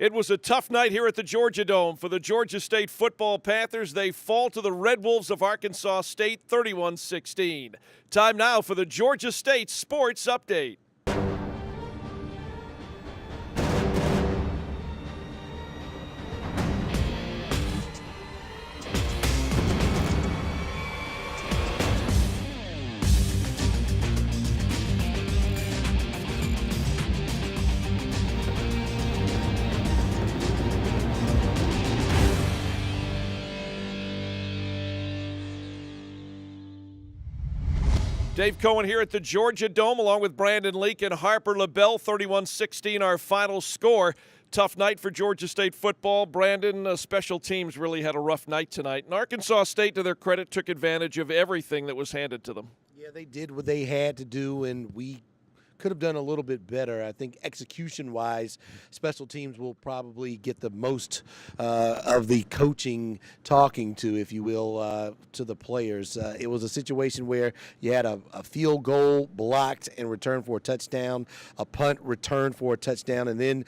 It was a tough night here at the Georgia Dome for the Georgia State football Panthers. They fall to the Red Wolves of Arkansas State 31-16. Time now for the Georgia State Sports Update. Dave Cohen here at the Georgia Dome along with Brandon Leak and Harper LaBelle. 31-16 our final score. Tough night for Georgia State football. Brandon, special teams really had a rough night tonight. And Arkansas State, to their credit, took advantage of everything that was handed to them. Yeah, they did what they had to do, and we could have done a little bit better. I think execution-wise, special teams will probably get the most of the coaching talking to, if you will, to the players. It was a situation where you had a field goal blocked and returned for a touchdown, a punt returned for a touchdown, and then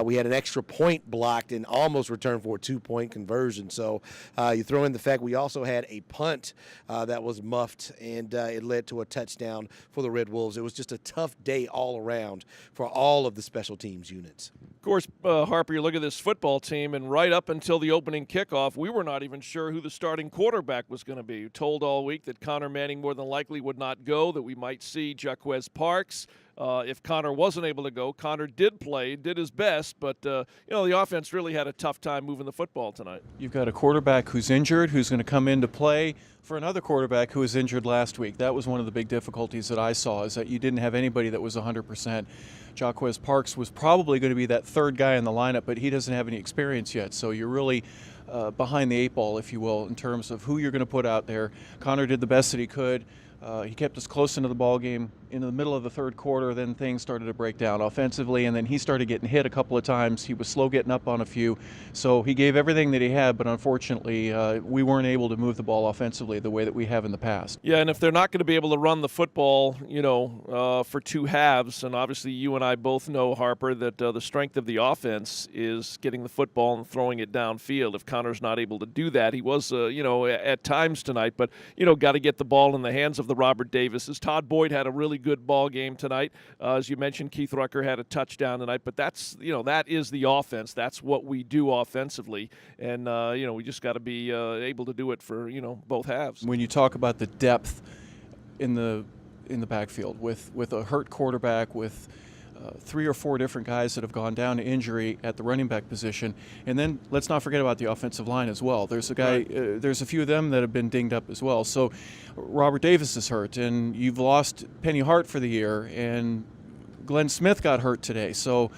we had an extra point blocked and almost returned for a two-point conversion. So you throw in the fact we also had a punt that was muffed, and it led to a touchdown for the Red Wolves. It was just a tough day all around for all of the special teams units. Of course, Harper, you look at this football team, and right up until the opening kickoff, we were not even sure who the starting quarterback was going to be. We told all week that Connor Manning more than likely would not go, that we might see Jaquez Parks. If Connor wasn't able to go, Connor did play, did his best, but the offense really had a tough time moving the football tonight. You've got a quarterback who's injured, who's going to come into play for another quarterback who was injured last week. That was one of the big difficulties that I saw, is that you didn't have anybody that was 100%. Jaquez Parks was probably going to be that third guy in the lineup, but he doesn't have any experience yet, so you're really behind the eight ball, if you will, in terms of who you're going to put out there. Connor did the best that he could. He kept us close into the ball game. In the middle of the third quarter, then things started to break down offensively, and then he started getting hit a couple of times. He was slow getting up on a few, so he gave everything that he had, but unfortunately we weren't able to move the ball offensively the way that we have in the past. Yeah, and if they're not going to be able to run the football, for two halves, and obviously you and I both know, Harper, that the strength of the offense is getting the football and throwing it downfield. If Connor's not able to do that, he was, at times tonight, but, got to get the ball in the hands of the Robert Davises. Todd Boyd had a really good ball game tonight. As you mentioned, Keith Rucker had a touchdown tonight, but that's, that is the offense. That's what we do offensively, and, we just got to be able to do it for, both halves. When you talk about the depth in the backfield with a hurt quarterback, with 3 or 4 different guys that have gone down to injury at the running back position, and then let's not forget about the offensive line as well. There's a guy, there's a few of them that have been dinged up as well. So Robert Davis is hurt, and you've lost Penny Hart for the year, and Glenn Smith got hurt today. So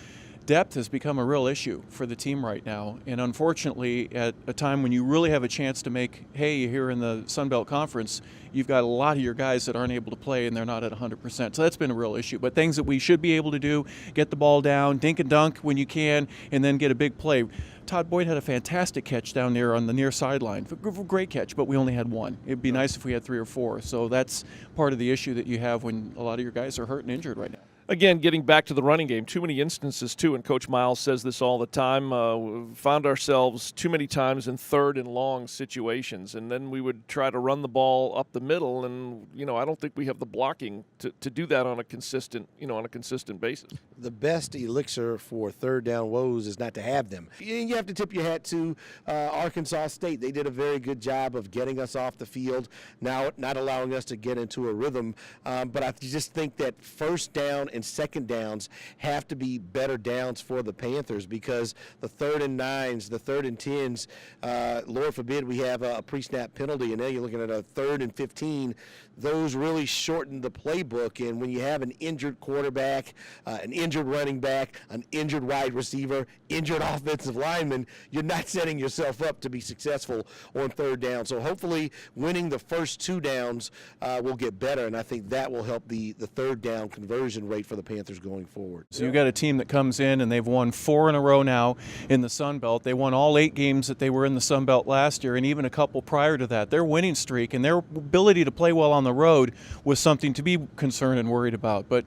depth has become a real issue for the team right now, and unfortunately at a time when you really have a chance to make hay here in the Sun Belt Conference, you've got a lot of your guys that aren't able to play and they're not at 100%. So that's been a real issue. But things that we should be able to do: get the ball down, dink and dunk when you can, and then get a big play. Todd Boyd had a fantastic catch down there on the near sideline. Great catch, but we only had one. It'd be nice if we had 3 or 4. So that's part of the issue that you have when a lot of your guys are hurt and injured right now. Again, getting back to the running game, too many instances, too, and Coach Miles says this all the time, we found ourselves too many times in third and long situations, and then we would try to run the ball up the middle, and, I don't think we have the blocking to do that on a consistent, basis. The best elixir for third down woes is not to have them. You have to tip your hat to Arkansas State. They did a very good job of getting us off the field, now not allowing us to get into a rhythm, but I just think that first down and second downs have to be better downs for the Panthers, because the 3rd and 9s, the 3rd and 10s, Lord forbid we have a pre-snap penalty, and now you're looking at a 3rd and 15. Those really shorten the playbook, and when you have an injured quarterback, an injured running back, an injured wide receiver, injured offensive lineman, you're not setting yourself up to be successful on third down. So hopefully winning the first 2 downs will get better, and I think that will help the third down conversion rate for the Panthers going forward. So you've got a team that comes in and they've won 4 in a row now in the Sun Belt. They won all 8 games that they were in the Sun Belt last year, and even a couple prior to that. Their winning streak and their ability to play well on the road was something to be concerned and worried about. But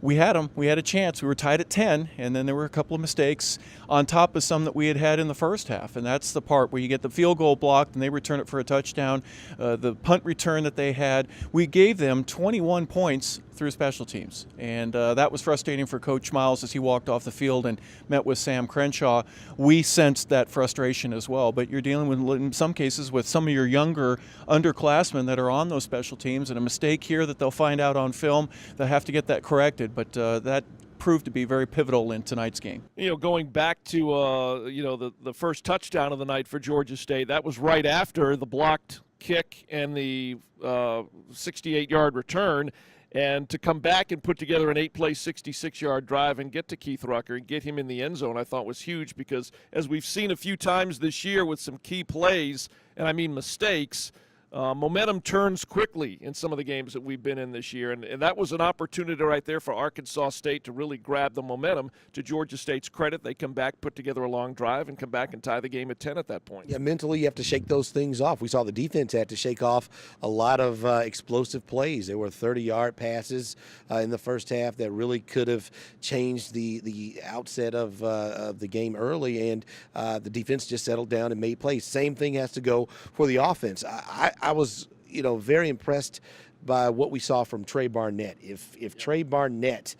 we had them. We had a chance. We were tied at 10, and then there were a couple of mistakes on top of some that we had in the first half. And that's the part where you get the field goal blocked and they return it for a touchdown. The punt return that they had, we gave them 21 points through special teams. And that was frustrating for Coach Miles as he walked off the field and met with Sam Crenshaw. We sensed that frustration as well. But you're dealing with, in some cases, with some of your younger underclassmen that are on those special teams, and a mistake here that they'll find out on film, they'll have to get that corrected. But that proved to be very pivotal in tonight's game. Going back to the first touchdown of the night for Georgia State, that was right after the blocked kick and the 68-yard return. And to come back and put together an 8-play, 66-yard drive and get to Keith Rucker and get him in the end zone, I thought was huge, because as we've seen a few times this year with some key plays, and I mean mistakes, momentum turns quickly in some of the games that we've been in this year, and that was an opportunity right there for Arkansas State to really grab the momentum. To Georgia State's credit, they come back, put together a long drive, and come back and tie the game at 10 at that point. Yeah, mentally you have to shake those things off. We saw the defense had to shake off a lot of explosive plays. There were 30-yard passes in the first half that really could have changed the outset of the game early, and the defense just settled down and made plays. Same thing has to go for the offense. I was, very impressed by what we saw from Trey Barnett. If Trey Barnett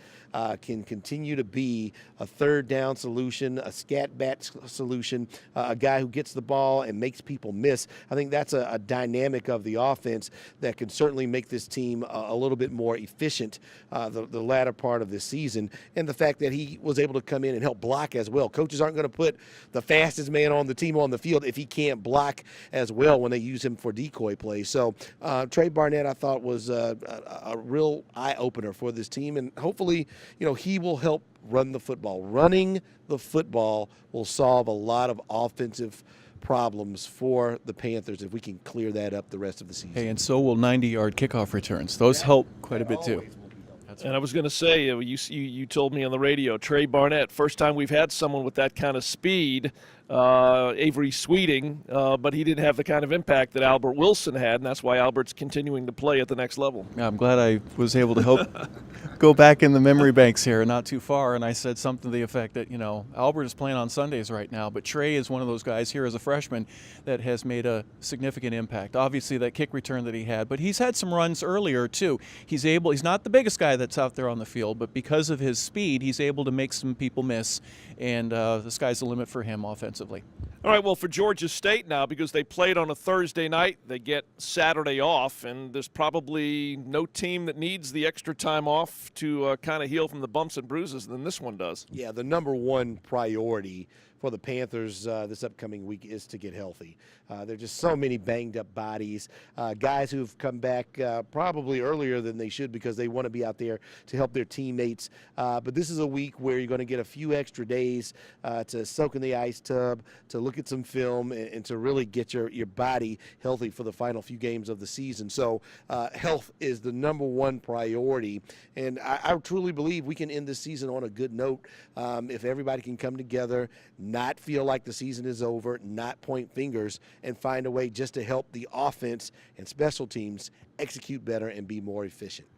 can continue to be a third down solution, a scat bat solution, a guy who gets the ball and makes people miss, I think that's a dynamic of the offense that can certainly make this team a little bit more efficient the latter part of this season. And the fact that he was able to come in and help block as well. Coaches aren't going to put the fastest man on the team on the field if he can't block as well when they use him for decoy plays. So Trey Barnett, I thought, was a real eye-opener for this team, and hopefully he will help run the football. Running the football will solve a lot of offensive problems for the Panthers if we can clear that up the rest of the season. Hey, and so will 90-yard kickoff returns. Those help quite a bit too. And I was going to say, you told me on the radio, Trey Barnett, first time we've had someone with that kind of speed, Avery Sweeting, but he didn't have the kind of impact that Albert Wilson had, and that's why Albert's continuing to play at the next level. I'm glad I was able to help go back in the memory banks here, not too far, and I said something to the effect that, Albert is playing on Sundays right now, but Trey is one of those guys here as a freshman that has made a significant impact. Obviously, that kick return that he had, but he's had some runs earlier, too. He's not the biggest guy that's out there on the field, but because of his speed, he's able to make some people miss, and the sky's the limit for him offensively. All right, well, for Georgia State now, because they played on a Thursday night, they get Saturday off, and there's probably no team that needs the extra time off to kind of heal from the bumps and bruises than this one does. Yeah, the number one priority for the Panthers this upcoming week is to get healthy. There are just so many banged up bodies, guys who've come back probably earlier than they should because they want to be out there to help their teammates. But this is a week where you're going to get a few extra days to soak in the ice tub, to look at some film, and to really get your body healthy for the final few games of the season. So health is the number one priority. And I truly believe we can end this season on a good note if everybody can come together, not feel like the season is over, not point fingers, and find a way just to help the offense and special teams execute better and be more efficient.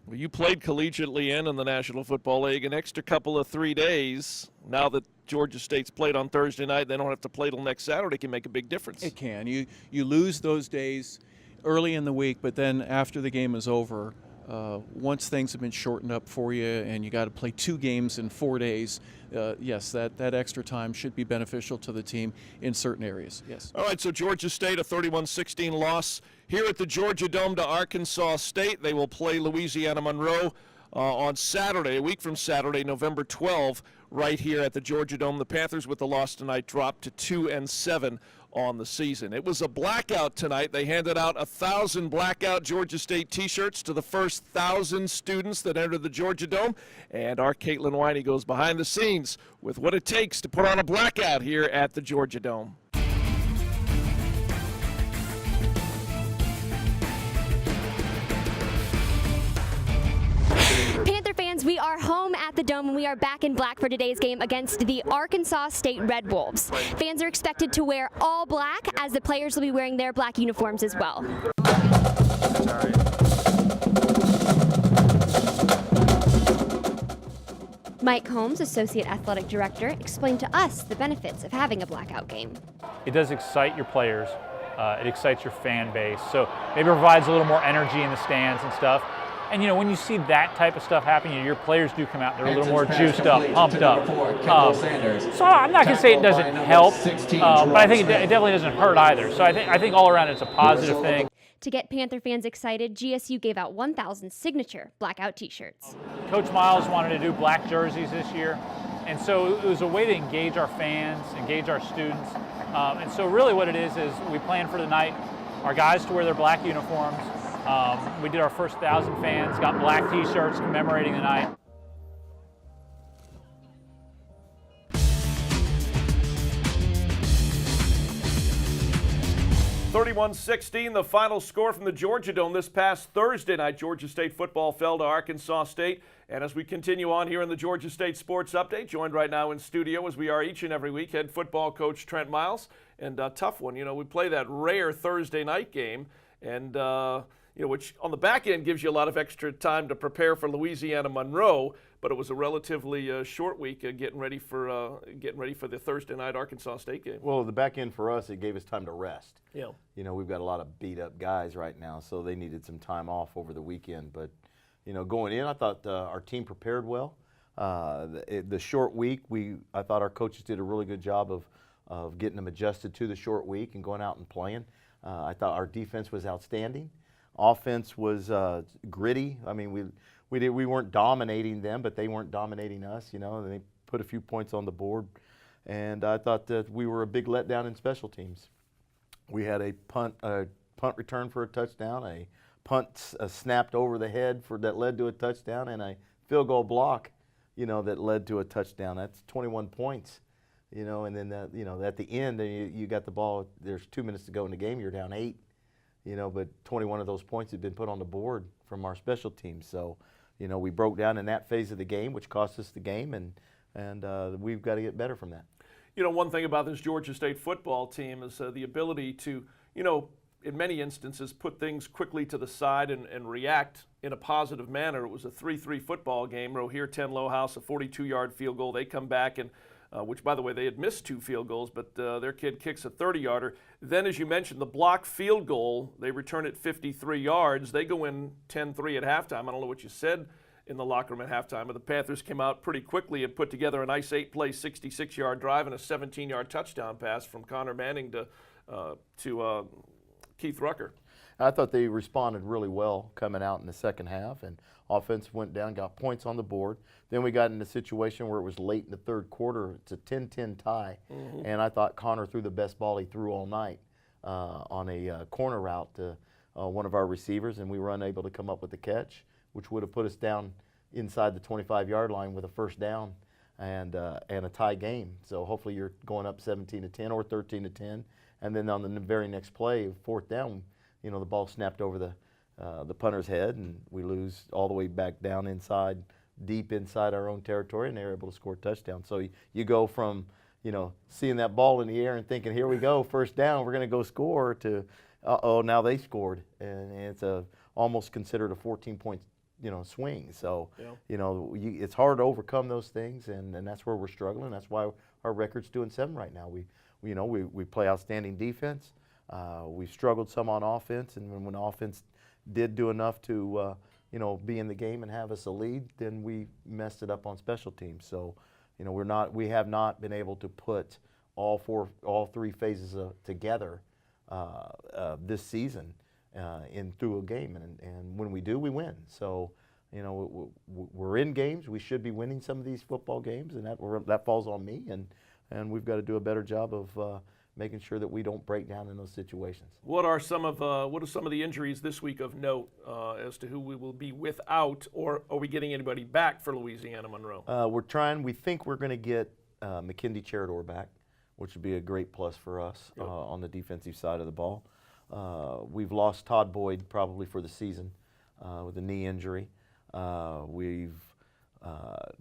Well, you played collegiately and in the National Football League. An extra couple of 3 days, now that Georgia State's played on Thursday night, they don't have to play till next Saturday, can make a big difference. It can. You lose those days early in the week, but then after the game is over, once things have been shortened up for you and you got to play 2 games in 4 days, yes, that extra time should be beneficial to the team in certain areas. Yes. All right, so Georgia State, a 31-16 loss here at the Georgia Dome to Arkansas State. They will play Louisiana Monroe on Saturday, a week from Saturday, November 12, right here at the Georgia Dome. The Panthers, with the loss tonight, dropped to 2-7 on the season. It was a blackout tonight. They handed out 1,000 blackout Georgia State t-shirts to the first 1,000 students that entered the Georgia Dome. And our Caitlin Winey goes behind the scenes with what it takes to put on a blackout here at the Georgia Dome. Panther fans, we are home at the Dome and we are back in black for today's game against the Arkansas State Red Wolves. Fans are expected to wear all black, as the players will be wearing their black uniforms as well. Mike Holmes, Associate Athletic Director, explained to us the benefits of having a blackout game. It does excite your players. It excites your fan base. So maybe it provides a little more energy in the stands and stuff. And, when you see that type of stuff happening, your players do come out. They're a little more juiced up, pumped up. So I'm not going to say it doesn't help, but I think it definitely doesn't hurt either. So I think all around it's a positive thing. To get Panther fans excited, GSU gave out 1,000 signature blackout t-shirts. Coach Miles wanted to do black jerseys this year, and so it was a way to engage our fans, engage our students. And so really what it is we planned for the night our guys to wear their black uniforms. We did our first 1,000 fans, got black t-shirts commemorating the night. (31-16), the final score from the Georgia Dome this past Thursday night. Georgia State football fell to Arkansas State. And as we continue on here in the Georgia State Sports Update, joined right now in studio, as we are each and every week, head football coach Trent Miles. And a tough one, we play that rare Thursday night game, and which on the back end gives you a lot of extra time to prepare for Louisiana Monroe. But it was a relatively short week getting ready for the Thursday night Arkansas State game. Well, the back end for us, it gave us time to rest. Yeah. We've got a lot of beat up guys right now, so they needed some time off over the weekend. But going in, I thought our team prepared well. The short week, I thought our coaches did a really good job of getting them adjusted to the short week and going out and playing. I thought our defense was outstanding. Offense was gritty. I mean, we weren't dominating them, but they weren't dominating us. They put a few points on the board, and I thought that we were a big letdown in special teams. We had a punt return for a touchdown, a punt snapped over the head that led to a touchdown, and a field goal block, that led to a touchdown. That's 21 points, and then at the end you got the ball. There's 2 minutes to go in the game. You're down 8, but 21 of those points had been put on the board from our special teams. So, we broke down in that phase of the game, which cost us the game, and we've got to get better from that. One thing about this Georgia State football team is the ability to, in many instances, put things quickly to the side and react in a positive manner. It was a 3-3 football game. Rohier Tenlohouse, a 42-yard field goal. They come back, and which, by the way, they had missed 2 field goals, but their kid kicks a 30-yarder. Then, as you mentioned, the block field goal, they return it 53 yards. They go in 10-3 at halftime. I don't know what you said in the locker room at halftime, but the Panthers came out pretty quickly and put together a nice 8-play, 66-yard drive and a 17-yard touchdown pass from Connor Manning to Keith Rucker. I thought they responded really well coming out in the second half, and offense went down, got points on the board. Then we got in a situation where it was late in the third quarter. It's a 10-10 tie, and I thought Connor threw the best ball he threw all night on a corner route to one of our receivers, and we were unable to come up with the catch, which would have put us down inside the 25-yard line with a first down and a tie game. So hopefully you're going up 17-10 or 13-10, and then on the very next play, fourth down, the ball snapped over the punter's head, and we lose all the way back down deep inside our own territory, and they were able to score a touchdown. So you go from, seeing that ball in the air and thinking, here we go, first down, we're going to go score, to, uh-oh, now they scored. And it's almost considered a 14-point, swing. So, it's hard to overcome those things, and that's where we're struggling. That's why our record's 2-7 right now. We play outstanding defense. We've struggled some on offense, and when offense did do enough to, be in the game and have us a lead, then we messed it up on special teams. So, we have not been able to put all 3 phases together this season through a game, and when we do, we win. So, we're in games. We should be winning some of these football games, and that falls on me, and we've got to do a better job of making sure that we don't break down in those situations. What are some of the injuries this week of note as to who we will be without, or are we getting anybody back for Louisiana Monroe? We think we're going to get McKindy Cheridor back, which would be a great plus for us on the defensive side of the ball. We've lost Todd Boyd probably for the season with a knee injury. We've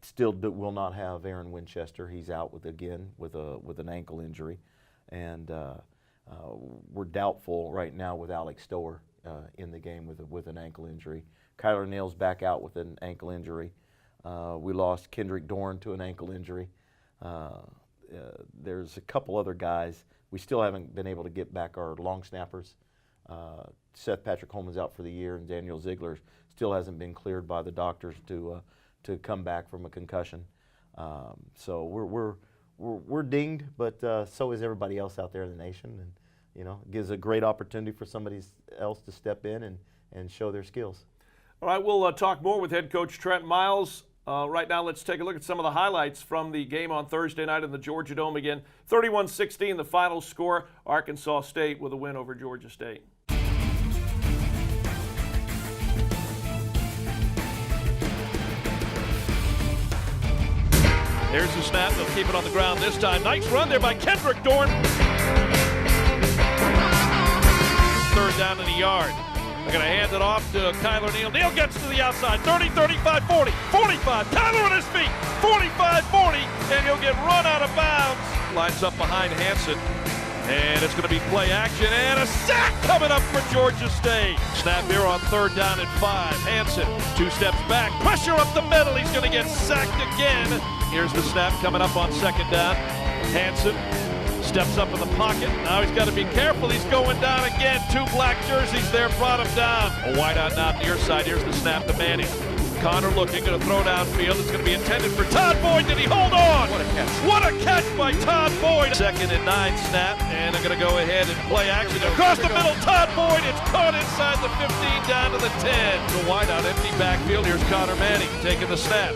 still will not have Aaron Winchester. He's out with an ankle injury. And we're doubtful right now with Alex Stower in the game with an ankle injury. Kyler Neal's back out with an ankle injury. We lost Kendrick Dorn to an ankle injury. There's a couple other guys. We still haven't been able to get back our long snappers. Seth Patrick Holman's out for the year, and Daniel Ziegler still hasn't been cleared by the doctors to come back from a concussion. So we're dinged, but so is everybody else out there in the nation, and it gives a great opportunity for somebody else to step in and show their skills. All right, we'll talk more with head coach Trent Miles. Right now, let's take a look at some of the highlights from the game on Thursday night in the Georgia Dome again. 31-16, the final score. Arkansas State with a win over Georgia State. Here's the snap. They'll keep it on the ground this time. Nice run there by Kendrick Dorn. Third down in the yard. They're going to hand it off to Kyler Neal. Neal gets to the outside. 30, 35, 40, 45. Kyler on his feet. 45, 40, and he'll get run out of bounds. Lines up behind Hanson. And it's going to be play action and a sack coming up for Georgia State. Snap here on third down and 5. Hanson, 2 steps back, pressure up the middle. He's going to get sacked again. Here's the snap coming up on second down. Hanson steps up in the pocket. Now he's got to be careful. He's going down again. 2 black jerseys there brought him down. A wide out now near side. Here's the snap to Manning. Connor looking, going to throw downfield. It's going to be intended for Todd Boyd. Did he hold on? What a catch. What a catch by Todd Boyd. Second and 9 snap, and they're going to go ahead and play action. Across the middle, Todd Boyd. It's caught inside the 15 down to the 10. The wide out, empty backfield. Here's Connor Manning taking the snap.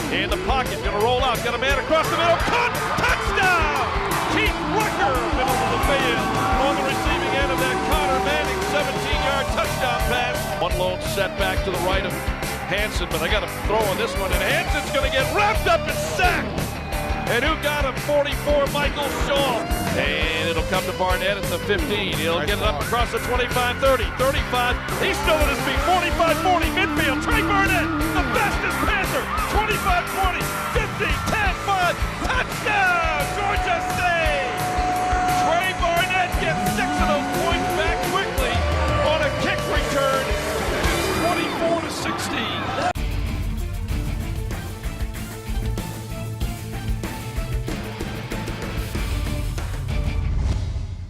In the pocket, going to roll out. Got a man across the middle. Cut! Touchdown! Keith Rucker, middle of the field. On the receiving end of that Connor Manning 17-yard touchdown pass. One lone setback to the right of Hanson, but I got to throw on this one, and Hanson's going to get wrapped up and sacked. And who got him? 44, Michael Shaw. And it'll come to Barnett at the 15. He'll get it up across the 25, 30, 35. He's still at his feet. 45, 40, midfield. Trey Barnett, the bestest Panther. 25, 20, 50, 10, 5. Touchdown, Georgia State. Trey Barnett gets 6 of those points back quickly on a kick return. It's 24-16.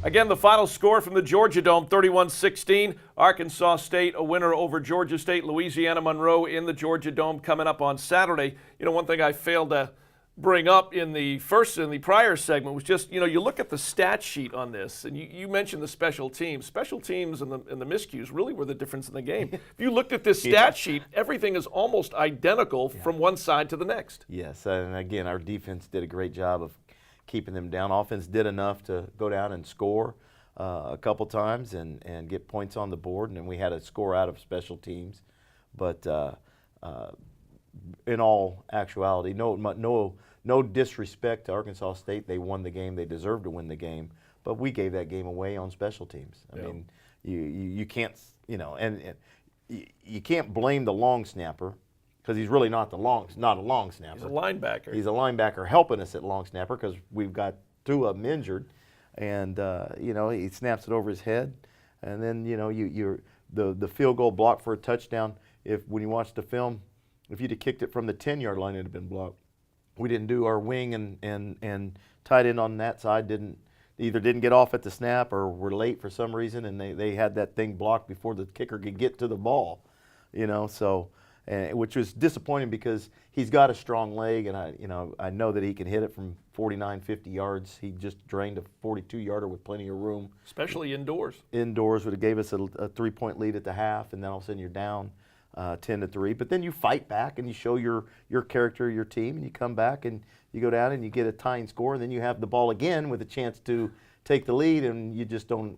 Again, the final score from the Georgia Dome, 31-16. Arkansas State, a winner over Georgia State. Louisiana Monroe in the Georgia Dome coming up on Saturday. One thing I failed to bring up in the prior segment was just, you look at the stat sheet on this, and you mentioned the special teams. Special teams and the miscues really were the difference in the game. If you looked at this stat sheet, everything is almost identical from one side to the next. Yes, and again, our defense did a great job of keeping them down. Offense did enough to go down and score a couple times and get points on the board, and then we had a score out of special teams. But in all actuality, no disrespect to Arkansas State. They won the game. They deserved to win the game. But we gave that game away on special teams. I mean, you can't, and you can't blame the long snapper, because he's really not a long snapper. He's a linebacker. He's a linebacker helping us at long snapper, because we've got 2 of them injured, and he snaps it over his head, and then the field goal block for a touchdown. When you watch the film, if you'd have kicked it from the 10-yard line, it'd have been blocked. We didn't do our wing and tight end on that side didn't get off at the snap, or were late for some reason, and they had that thing blocked before the kicker could get to the ball. So. Which was disappointing, because he's got a strong leg, and I know that he can hit it from 49, 50 yards. He just drained a 42-yarder with plenty of room. Especially indoors. Indoors would have gave us a 3-point lead at the half, and then all of a sudden you're down 10-3. But then you fight back, and you show your character, your team, and you come back and you go down and you get a tying score, and then you have the ball again with a chance to take the lead, and you just don't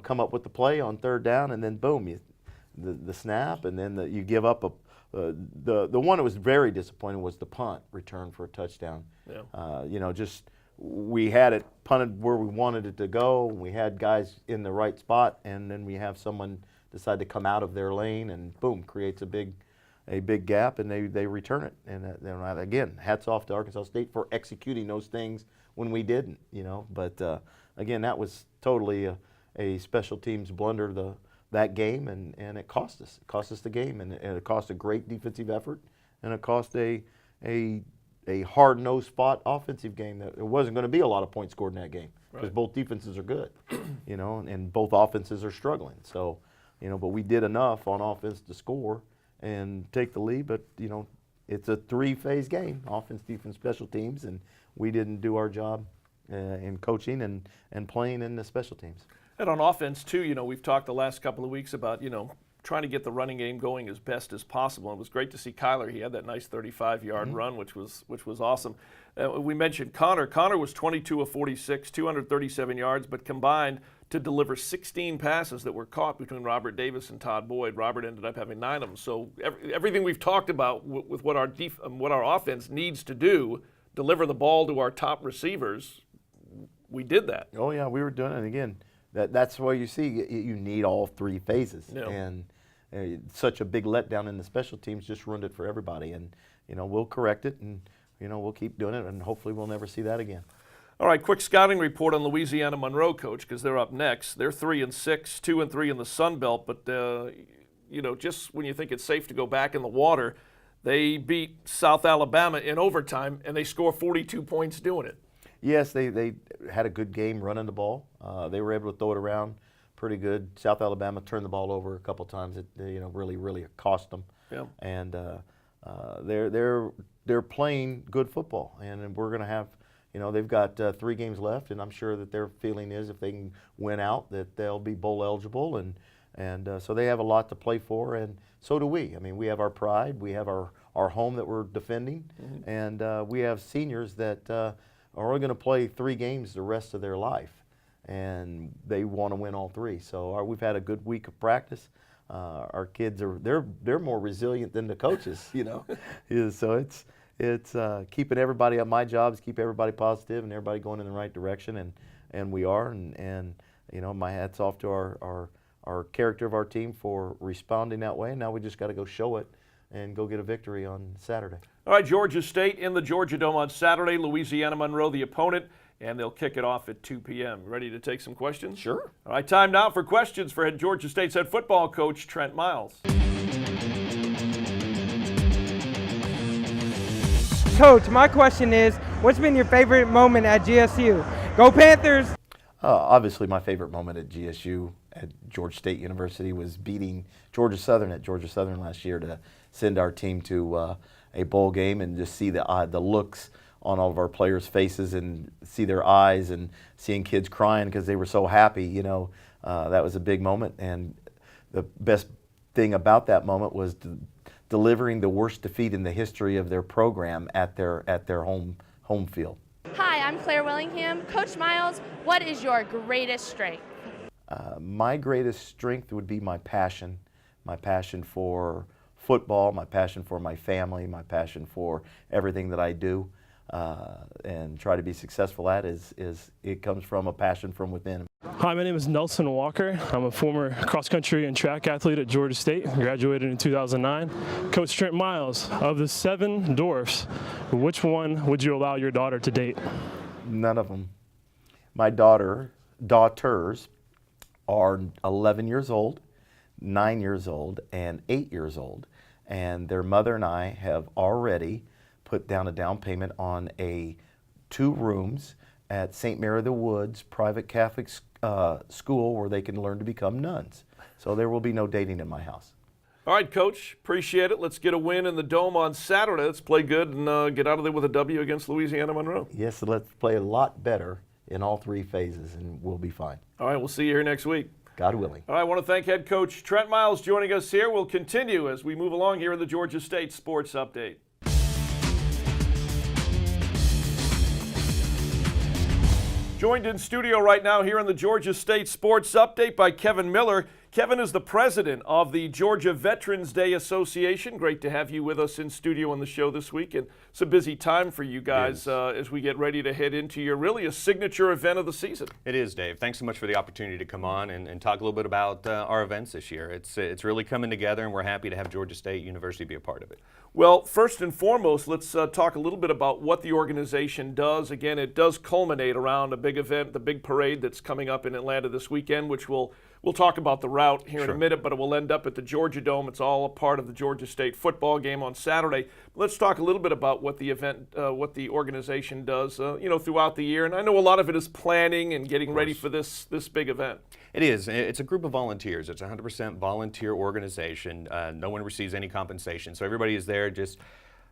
come up with the play on third down, and then boom, the snap, and then you give up the one that was very disappointing was the punt return for a touchdown. Yeah. We had it punted where we wanted it to go. We had guys in the right spot, and then we have someone decide to come out of their lane, and boom, creates a big gap, and they return it. And again, hats off to Arkansas State for executing those things when we didn't. But again, that was totally a special teams blunder that game, and it cost us. It cost us the game, and it cost a great defensive effort. and it cost a hard-nosed fought offensive game that there wasn't going to be a lot of points scored in that game because both defenses are good, and both offenses are struggling. So, but we did enough on offense to score and take the lead. But it's a three-phase game: offense, defense, special teams, and we didn't do our job in coaching and playing in the special teams. And on offense too, we've talked the last couple of weeks about trying to get the running game going as best as possible. It was great to see Kyler. He had that nice 35-yard run, which was awesome. We mentioned Connor. Connor was 22 of 46, 237 yards, but combined to deliver 16 passes that were caught between Robert Davis and Todd Boyd. Robert ended up having 9 of them. So everything we've talked about with what our offense needs to do, deliver the ball to our top receivers, we did that. Oh yeah, we were doing it. And again, that's why you see you need all three phases. Yeah. And such a big letdown in the special teams just ruined it for everybody. And we'll correct it, and we'll keep doing it, and hopefully we'll never see that again. All right, quick scouting report on Louisiana Monroe, Coach, because they're up next. They're 3-6, 2-3 in the Sun Belt, but just when you think it's safe to go back in the water, they beat South Alabama in overtime, and they score 42 points doing it. Yes, they had a good game running the ball. They were able to throw it around pretty good. South Alabama turned the ball over a couple times. It really cost them. Yeah. And they're playing good football, and we're going to have. They've got 3 games left, and I'm sure that their feeling is if they can win out that they'll be bowl eligible, and so they have a lot to play for, and so do we. I mean, we have our pride, we have our home that we're defending, and we have seniors that are only going to play 3 games the rest of their life, and they want to win all 3. So we've had a good week of practice. Our kids they're more resilient than the coaches, So it's keeping everybody up. My job is keep everybody positive and everybody going in the right direction, and we are. And my hat's off to our character of our team for responding that way. And now we just got to go show it and go get a victory on Saturday. All right, Georgia State in the Georgia Dome on Saturday. Louisiana Monroe the opponent, and they'll kick it off at 2 p.m. Ready to take some questions? Sure. All right, time now for questions for Georgia State's head football coach, Trent Miles. Coach, my question is, what's been your favorite moment at GSU? Go Panthers! Obviously, my favorite moment at GSU at Georgia State University was beating Georgia Southern at Georgia Southern last year to send our team to a bowl game and just see the looks on all of our players' faces and see their eyes and seeing kids crying because they were so happy. That was a big moment, and the best thing about that moment was delivering the worst defeat in the history of their program at their home field. Hi, I'm Claire Willingham. Coach Miles, what is your greatest strength? My greatest strength would be my passion for football, my passion for my family, my passion for everything that I do, and try to be successful at is it comes from a passion from within. Hi, my name is Nelson Walker. I'm a former cross-country and track athlete at Georgia State. Graduated in 2009. Coach Trent Miles, of the 7 dwarfs, which one would you allow your daughter to date? None of them. My daughters are 11 years old, 9 years old, and 8 years old. And their mother and I have already put down a down payment on 2 rooms at St. Mary of the Woods private Catholic school where they can learn to become nuns. So there will be no dating in my house. All right, Coach, appreciate it. Let's get a win in the Dome on Saturday. Let's play good and get out of there with a W against Louisiana Monroe. Yes, let's play a lot better in all 3 phases, and we'll be fine. All right, we'll see you here next week. God willing. All right, I want to thank head coach Trent Miles joining us here. We'll continue as we move along here in the Georgia State Sports Update. Joined in studio right now here in the Georgia State Sports Update by Kevin Miller. Kevin is the president of the Georgia Veterans Day Association. Great to have you with us in studio on the show this week. And it's a busy time for you guys as we get ready to head into your really a signature event of the season. It is, Dave. Thanks so much for the opportunity to come on and talk a little bit about our events this year. It's really coming together, and we're happy to have Georgia State University be a part of it. Well, first and foremost, let's talk a little bit about what the organization does. Again, it does culminate around a big event, the big parade that's coming up in Atlanta this weekend, which we'll talk about the route route here in a Sure. minute, but it will end up at the Georgia Dome. It's all a part of the Georgia State football game on Saturday. Let's talk a little bit about what the event, what the organization does, throughout the year. And I know a lot of it is planning and getting ready for this big event. It is. It's a group of volunteers. It's a 100% volunteer organization. No one receives any compensation. So everybody is there just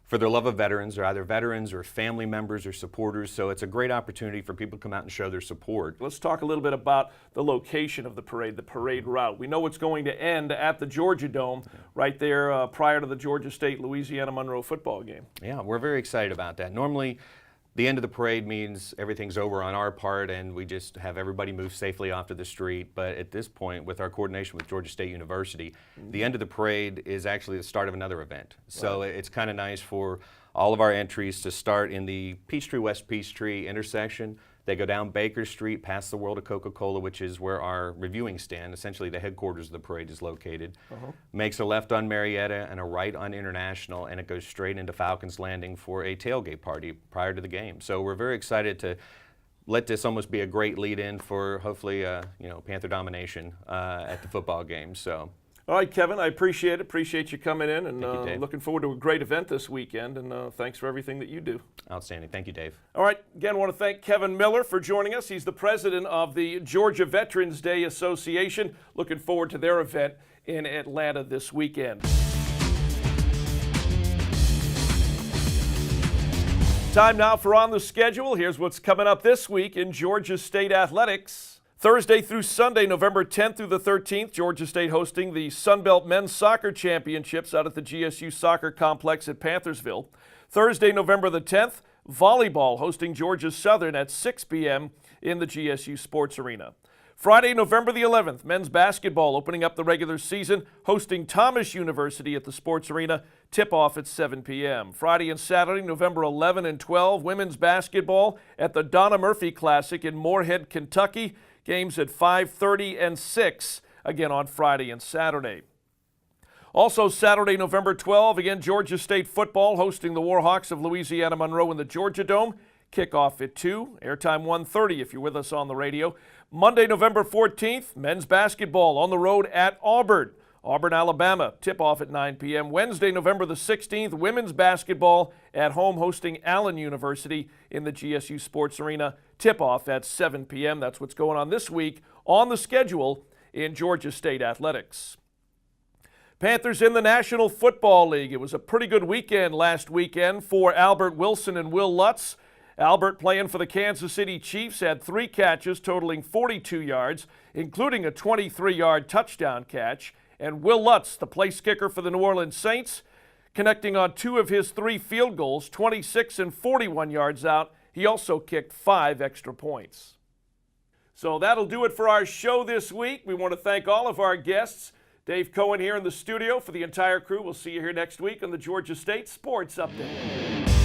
for their love of veterans. They're either veterans or family members or supporters. So it's a great opportunity for people to come out and show their support. Let's talk a little bit about the location of the parade route. We know it's going to end at the Georgia Dome right there prior to the Georgia State-Louisiana Monroe football game. Yeah, we're very excited about that. Normally, the end of the parade means everything's over on our part and we just have everybody move safely off to the street. But at this point, with our coordination with Georgia State University, the end of the parade is actually the start of another event. So it's kind of nice for all of our entries to start in the Peachtree-West Peachtree intersection. They go down Baker Street, past the World of Coca-Cola, which is where our reviewing stand, essentially the headquarters of the parade, is located. Makes a left on Marietta and a right on International, and it goes straight into Falcons Landing for a tailgate party prior to the game. So we're very excited to let this almost be a great lead-in for hopefully, Panther domination at the football game. So. All right, Kevin, I appreciate it. Appreciate you coming in, and Thank you, Dave. looking forward to a great event this weekend, and thanks for everything that you do. Outstanding. Thank you, Dave. All right, again, I want to thank Kevin Miller for joining us. He's the president of the Georgia Veterans Day Association. Looking forward to their event in Atlanta this weekend. Time now for On the Schedule. Here's what's coming up this week in Georgia State athletics. Thursday through Sunday, November 10th through the 13th, Georgia State hosting the Sun Belt Men's Soccer Championships out at the GSU Soccer Complex at Panthersville. Thursday, November the 10th, volleyball hosting Georgia Southern at 6 p.m. in the GSU Sports Arena. Friday, November the 11th, men's basketball opening up the regular season, hosting Thomas University at the Sports Arena, tip-off at 7 p.m. Friday and Saturday, November 11 and 12, women's basketball at the Donna Murphy Classic in Moorhead, Kentucky. Games at 5:30 and 6, again on Friday and Saturday. Also Saturday, November 12, again Georgia State football hosting the Warhawks of Louisiana Monroe in the Georgia Dome. Kickoff at 2, airtime 1:30 if you're with us on the radio. Monday, November 14th, men's basketball on the road at Auburn, Alabama, tip-off at 9 p.m. Wednesday, November the 16th, women's basketball at home hosting Allen University in the GSU Sports Arena, tip-off at 7 p.m. That's what's going on this week on the schedule in Georgia State athletics. Panthers in the National Football League. It was a pretty good weekend last weekend for Albert Wilson and Will Lutz. Albert, playing for the Kansas City Chiefs, had 3 catches totaling 42 yards, including a 23-yard touchdown catch. And Will Lutz, the place kicker for the New Orleans Saints, connecting on 2 of his 3 field goals, 26 and 41 yards out. He also kicked 5 extra points. So that'll do it for our show this week. We want to thank all of our guests. Dave Cohen here in the studio. For the entire crew, we'll see you here next week on the Georgia State Sports Update.